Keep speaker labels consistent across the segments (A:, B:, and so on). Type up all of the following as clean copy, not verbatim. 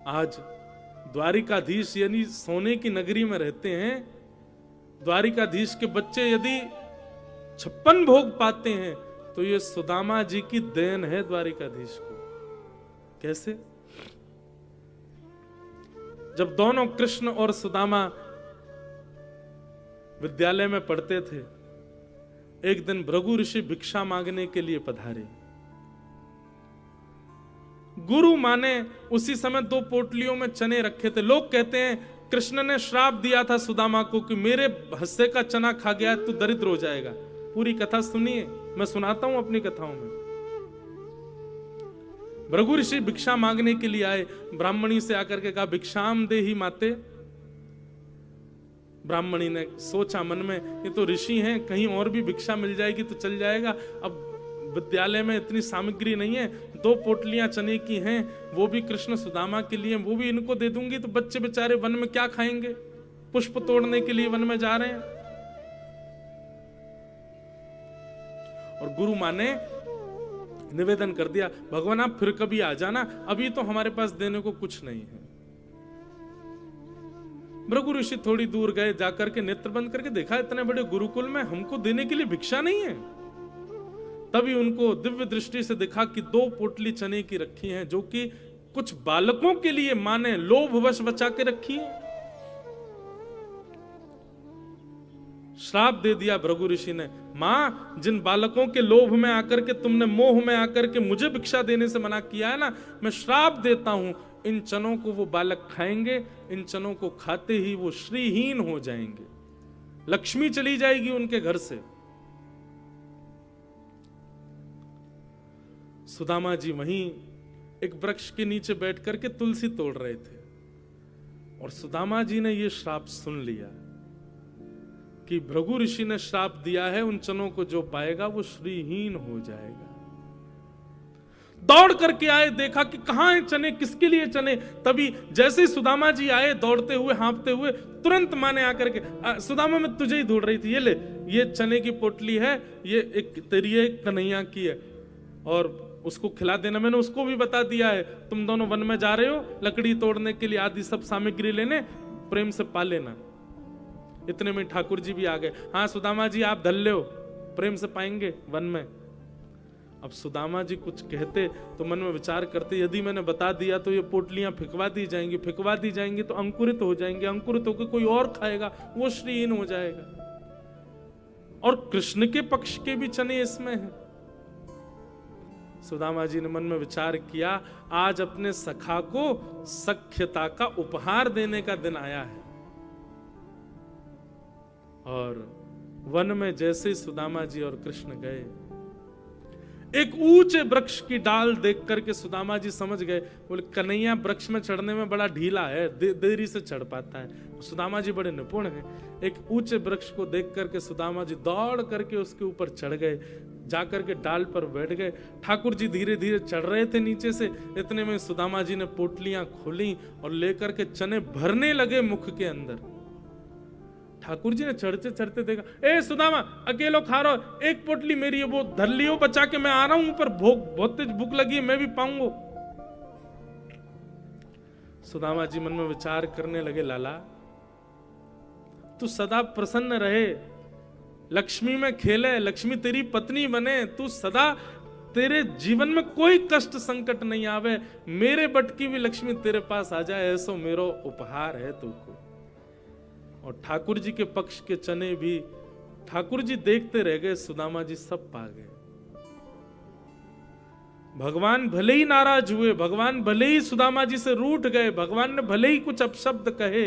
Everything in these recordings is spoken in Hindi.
A: आज द्वारिकाधीश यानी सोने की नगरी में रहते हैं। द्वारिकाधीश के बच्चे यदि 56 भोग पाते हैं तो ये सुदामा जी की देन है द्वारिकाधीश को। कैसे? जब दोनों कृष्ण और सुदामा विद्यालय में पढ़ते थे, एक दिन भृगु ऋषि भिक्षा मांगने के लिए पधारे। गुरु माने उसी समय 2 पोटलियों में चने रखे थे। लोग कहते हैं कृष्ण ने श्राप दिया था सुदामा को कि मेरे हिस्से का चना खा गया तो दरिद्र हो जाएगा। पूरी कथा सुनिए, मैं सुनाता हूं अपनी कथाओं में। भृगु ऋषि भिक्षा मांगने के लिए आए। ब्राह्मणी से आकर के कहा भिक्षाम देहि माते। ब्राह्मणी ने सोचा मन में ये तो ऋषि हैं, कहीं और भी भिक्षा मिल जाएगी तो चल जाएगा। अब विद्यालय में इतनी सामग्री नहीं है, 2 पोटलियां चने की हैं, वो भी कृष्ण सुदामा के लिए, वो भी इनको दे दूंगी तो बच्चे बेचारे वन में क्या खाएंगे? पुष्प तोड़ने के लिए वन में जा रहे हैं। और गुरु माँ ने निवेदन कर दिया, भगवान आप फिर कभी आ जाना, अभी तो हमारे पास देने को कुछ नहीं है। भृगु ऋषि थोड़ी दूर गए, जाकर के नेत्र बंद करके देखा इतने बड़े गुरुकुल में हमको देने के लिए भिक्षा नहीं है। तभी उनको दिव्य दृष्टि से दिखा कि 2 पोटली चने की रखी हैं, जो कि कुछ बालकों के लिए मां ने लोभवश बचा के रखी है। श्राप दे दिया भृगु ऋषि ने, मां जिन बालकों के लोभ में आकर के तुमने, मोह में आकर के मुझे भिक्षा देने से मना किया है ना, मैं श्राप देता हूं इन चनों को वो बालक खाएंगे, इन चनों को खाते ही वो श्रीहीन हो जाएंगे, लक्ष्मी चली जाएगी उनके घर से। सुदामा जी वहीं एक वृक्ष के नीचे बैठ करके तुलसी तोड़ रहे थे और सुदामा जी ने यह श्राप सुन लिया कि भृगु ऋषि ने श्राप दिया है, उन चनों को जो पाएगा वो श्रीहीन हो जाएगा। दौड़ करके आए, देखा कि कहां है चने, किसके लिए चने। तभी जैसे ही सुदामा जी आए दौड़ते हुए, हाँफते हुए, तुरंत माने आकर के, सुदामा मैं तुझे ही ढूंढ रही थी, ये ले, ये चने की पोटली है, ये एक तेरी कन्हैया की है और उसको खिला देना। मैंने उसको भी बता दिया है, तुम दोनों वन में जा रहे हो लकड़ी तोड़ने के लिए, आदि सब सामग्री लेने, प्रेम से पा लेना। इतने में ठाकुर जी भी आ गए। हाँ सुदामा जी आप धल ले हो, प्रेम से पाएंगे वन में। अब सुदामा जी कुछ कहते तो मन में विचार करते, यदि मैंने बता दिया तो ये पोटलियां फिकवा दी जाएंगी, फिकवा दी जाएंगी तो अंकुरित हो जाएंगे, अंकुरित होकर कोई और खाएगा, वो श्रीहीन हो जाएगा। और कृष्ण के पक्ष के भी चने इसमें हैं। सुदामा जी ने मन में विचार किया, आज अपने सखा को सख्यता का उपहार देने का दिन आया है। और वन में जैसे ही सुदामा जी और कृष्ण गए, एक ऊंचे वृक्ष की डाल देख करके सुदामा जी समझ गए, बोले कन्हैया वृक्ष में चढ़ने में बड़ा ढीला है, देरी से चढ़ पाता है। सुदामा जी बड़े निपुण हैं। एक ऊंचे वृक्ष को देख करके सुदामा जी दौड़ करके उसके ऊपर चढ़ गए, जाकर के डाल पर बैठ गए। ठाकुर जी धीरे धीरे चढ़ रहे थे नीचे से, इतने में सुदामा जी ने पोटलियां खोली और लेकर के चने भरने लगे मुख के अंदर। ठाकुर जी ने चढ़ते चढ़ते देखा, ए सुदामा अकेलो खा रहा हो, एक पोटली मेरी है, वो धर लियो बचा के, मैं आ रहा हूं ऊपर, बहुत तेज भूख लगी है, मैं भी पाऊंगा। सुदामा जी मन में विचार करने लगे, लाला तू सदा प्रसन्न रहे, लक्ष्मी में खेले, लक्ष्मी तेरी पत्नी बने, तू सदा, तेरे जीवन में कोई कष्ट संकट नहीं आवे, मेरे बट की भी लक्ष्मी तेरे पास आ जाए, ऐसा मेरा उपहार है तुमको। और ठाकुर जी के पक्ष के चने भी ठाकुर जी देखते रह गए, सुदामा जी सब पा गए। भगवान भले ही नाराज हुए, भगवान भले ही सुदामा जी से रूठ गए, भगवान ने भले ही कुछ अपशब्द कहे,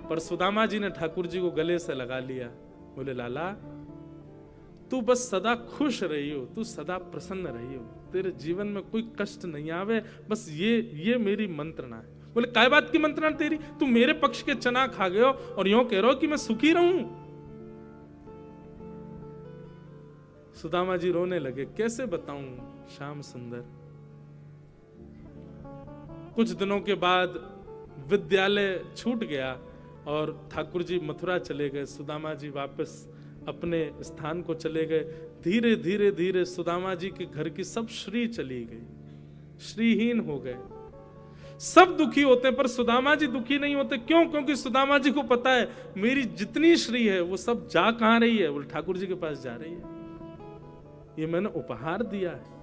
A: पर सुदामा जी ने ठाकुर जी को गले से लगा लिया। बोले लाला तू बस सदा खुश रही हो, तू सदा प्रसन्न रही हो, तेरे जीवन में कोई कष्ट नहीं आवे, बस ये मेरी मंत्रणा है। बोले काय बात की मंत्रणा तेरी, तू मेरे पक्ष के चना खा गए हो और यूं कह रहे हो कि मैं सुखी रहूं। सुदामा जी रोने लगे, कैसे बताऊं श्याम सुंदर। कुछ दिनों के बाद विद्यालय छूट गया और ठाकुर जी मथुरा चले गए, सुदामा जी वापस अपने स्थान को चले गए। धीरे धीरे धीरे सुदामा जी के घर की सब श्री चली गई, श्रीहीन हो गए। सब दुखी होते हैं पर सुदामा जी दुखी नहीं होते। क्यों? क्योंकि सुदामा जी को पता है मेरी जितनी श्री है वो सब जा कहां रही है, वो ठाकुर जी के पास जा रही है। ये मैंने उपहार दिया है।